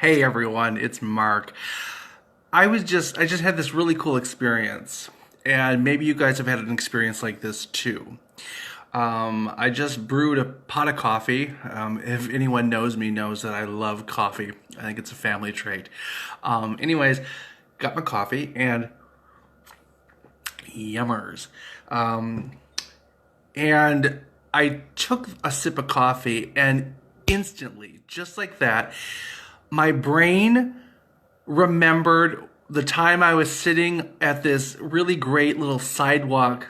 Hey everyone, it's Mark. I just had this really cool experience, and maybe you guys have had an experience like this too. I just brewed a pot of coffee. If anyone knows me, knows that I love coffee. I think it's a family trait. Anyways, got my coffee and yummers. Um, and I took a sip of coffee, and instantly, just like that, my brain remembered the time I was sitting at this really great little sidewalk.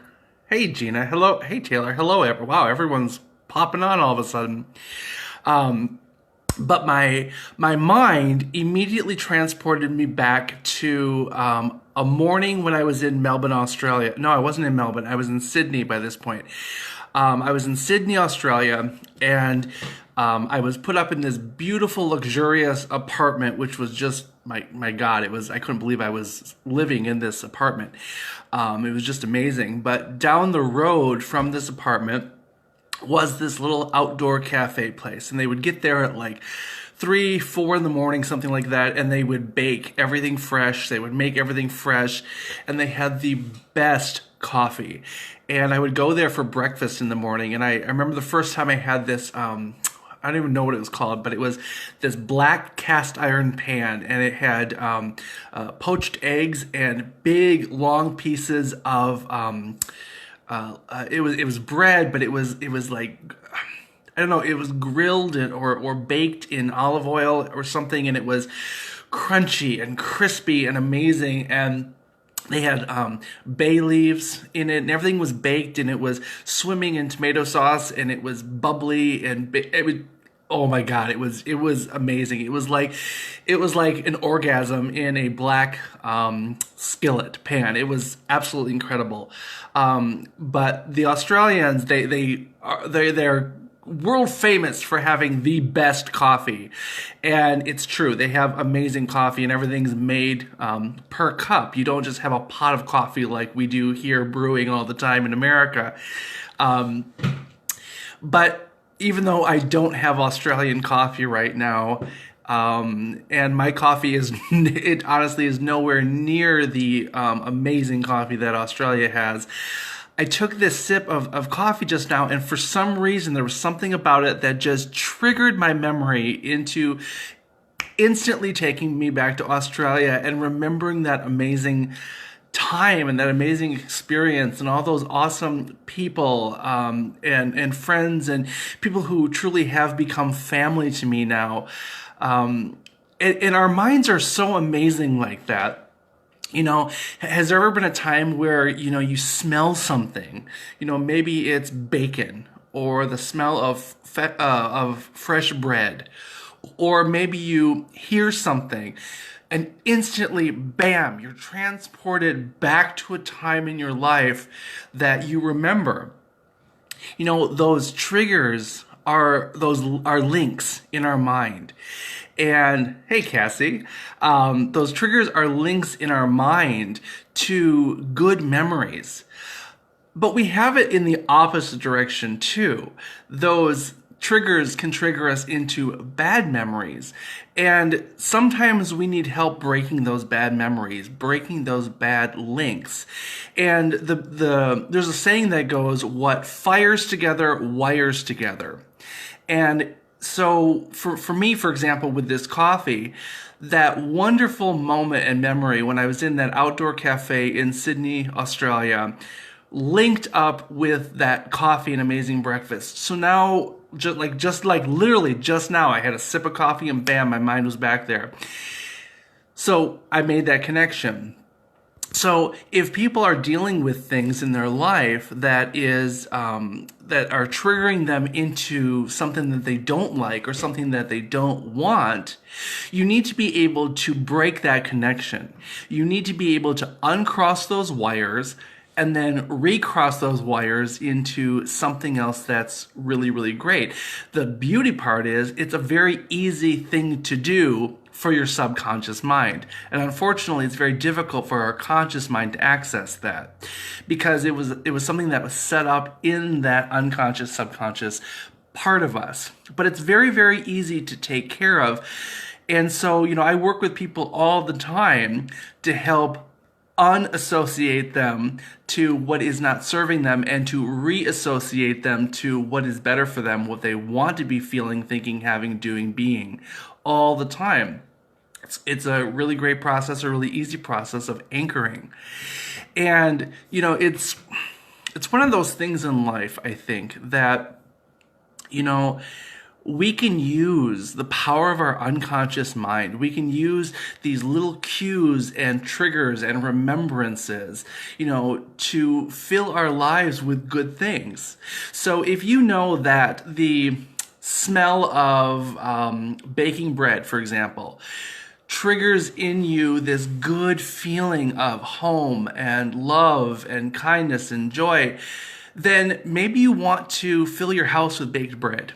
Hey Gina, hello. Hey Taylor, hello. Wow, everyone's popping on all of a sudden. Um, but my mind immediately transported me back to a morning when I was in Melbourne, Australia. No, I wasn't in Melbourne. I was in Sydney by this point. I was in Sydney, Australia, and I was put up in this beautiful, luxurious apartment, which was just my God. It was I couldn't believe I was living in this apartment. It was just amazing. But down the road from this apartment was this little outdoor cafe place, and they would get there at like 3, 4 in the morning, something like that, and they would bake everything fresh. They would make everything fresh, and they had the best coffee. And I would go there for breakfast in the morning, and I remember the first time I had this. I don't even know what it was called, but it was this black cast iron pan, and it had poached eggs and big long pieces of it was bread, but it was like I don't know, it was grilled or baked in olive oil or something, and it was crunchy and crispy and amazing. And they had bay leaves in it, and everything was baked, and it was swimming in tomato sauce, and it was bubbly, and it was. Oh my God! It was amazing. It was like an orgasm in a black skillet pan. It was absolutely incredible. But the Australians, they're world famous for having the best coffee, and it's true. They have amazing coffee, and everything's made per cup. You don't just have a pot of coffee like we do here brewing all the time in America. Um, but even though I don't have Australian coffee right now, and my coffee is, it honestly is nowhere near the amazing coffee that Australia has. I took this sip of coffee just now, and for some reason, there was something about it that just triggered my memory into instantly taking me back to Australia and remembering that amazing time and that amazing experience and all those awesome people and friends and people who truly have become family to me now. And our minds are so amazing like that. Has there ever been a time where, you smell something? Maybe it's bacon or the smell of fresh bread, or maybe you hear something and instantly, bam, you're transported back to a time in your life that you remember. Those triggers are links in our mind. And hey, Cassie, those triggers are links in our mind to good memories. But we have it in the opposite direction too. Those triggers can trigger us into bad memories. And sometimes we need help breaking those bad memories, breaking those bad links. And there's a saying that goes, what fires together wires together. And so for me, for example, with this coffee, that wonderful moment and memory when I was in that outdoor cafe in Sydney, Australia, linked up with that coffee and amazing breakfast. So now, just like literally just now, I had a sip of coffee and bam, my mind was back there. So I made that connection. So if people are dealing with things in their life that are triggering them into something that they don't like or something that they don't want, you need to be able to break that connection. You need to be able to uncross those wires and then recross those wires into something else that's really, really great. The beauty part is it's a very easy thing to do for your subconscious mind. And unfortunately, it's very difficult for our conscious mind to access that because it was something that was set up in that unconscious, subconscious part of us. But it's very, very easy to take care of. And so, I work with people all the time to help unassociate them to what is not serving them and to reassociate them to what is better for them, what they want to be feeling, thinking, having, doing, being all the time. It's a really great process, a really easy process of anchoring. And, it's one of those things in life, I think, that, we can use the power of our unconscious mind. We can use these little cues and triggers and remembrances, to fill our lives with good things. So if you know that the smell of baking bread, for example, triggers in you this good feeling of home and love and kindness and joy, then maybe you want to fill your house with baked bread.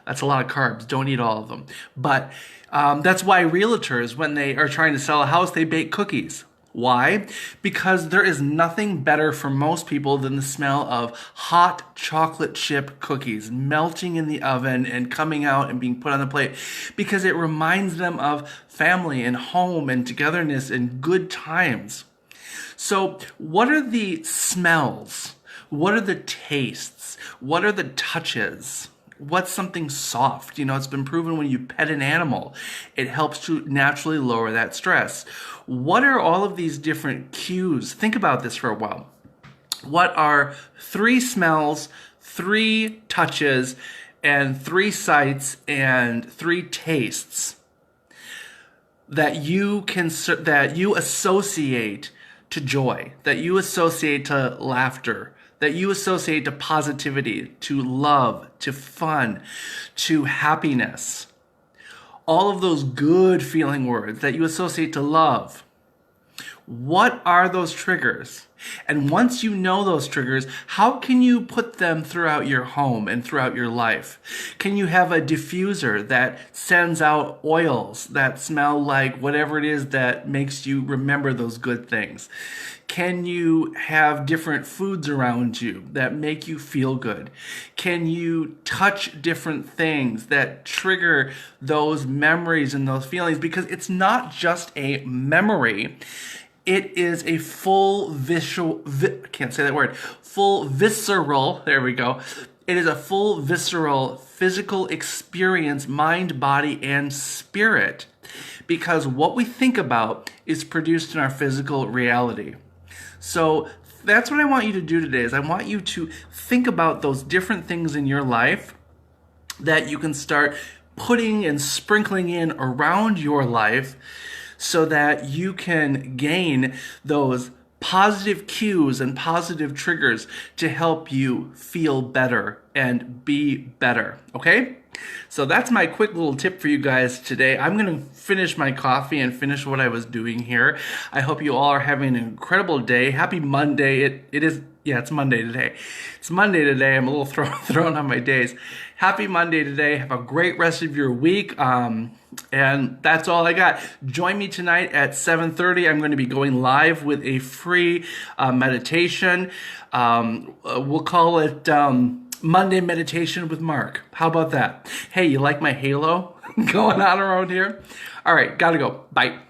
That's a lot of carbs. Don't eat all of them. But that's why realtors, when they are trying to sell a house, they bake cookies. Why? Because there is nothing better for most people than the smell of hot chocolate chip cookies melting in the oven and coming out and being put on the plate, because it reminds them of family and home and togetherness and good times. So what are the smells? What are the tastes? What are the touches? What's something soft? It's been proven when you pet an animal, it helps to naturally lower that stress. What are all of these different cues? Think about this for a while. What are 3 smells, 3 touches, and 3 sights, and 3 tastes that you associate to joy, that you associate to laughter, that you associate to positivity, to love, to fun, to happiness? All of those good feeling words that you associate to love. What are those triggers? And once you know those triggers, how can you put them throughout your home and throughout your life? Can you have a diffuser that sends out oils that smell like whatever it is that makes you remember those good things? Can you have different foods around you that make you feel good? Can you touch different things that trigger those memories and those feelings? Because it's not just a memory. It is a full visceral, there we go. It is a full visceral physical experience, mind, body, and spirit. Because what we think about is produced in our physical reality. So that's what I want you to do today, is I want you to think about those different things in your life that you can start putting and sprinkling in around your life, so that you can gain those positive cues and positive triggers to help you feel better and be better, okay? So that's my quick little tip for you guys today. I'm going to finish my coffee and finish what I was doing here. I hope you all are having an incredible day. Happy Monday. It's Monday today. It's Monday today. I'm a little thrown on my days. Happy Monday today. Have a great rest of your week. And that's all I got. Join me tonight at 7:30. I'm going to be going live with a free meditation. We'll call it Monday Meditation with Mark. How about that? Hey, you like my halo going on around here? All right, gotta go. Bye.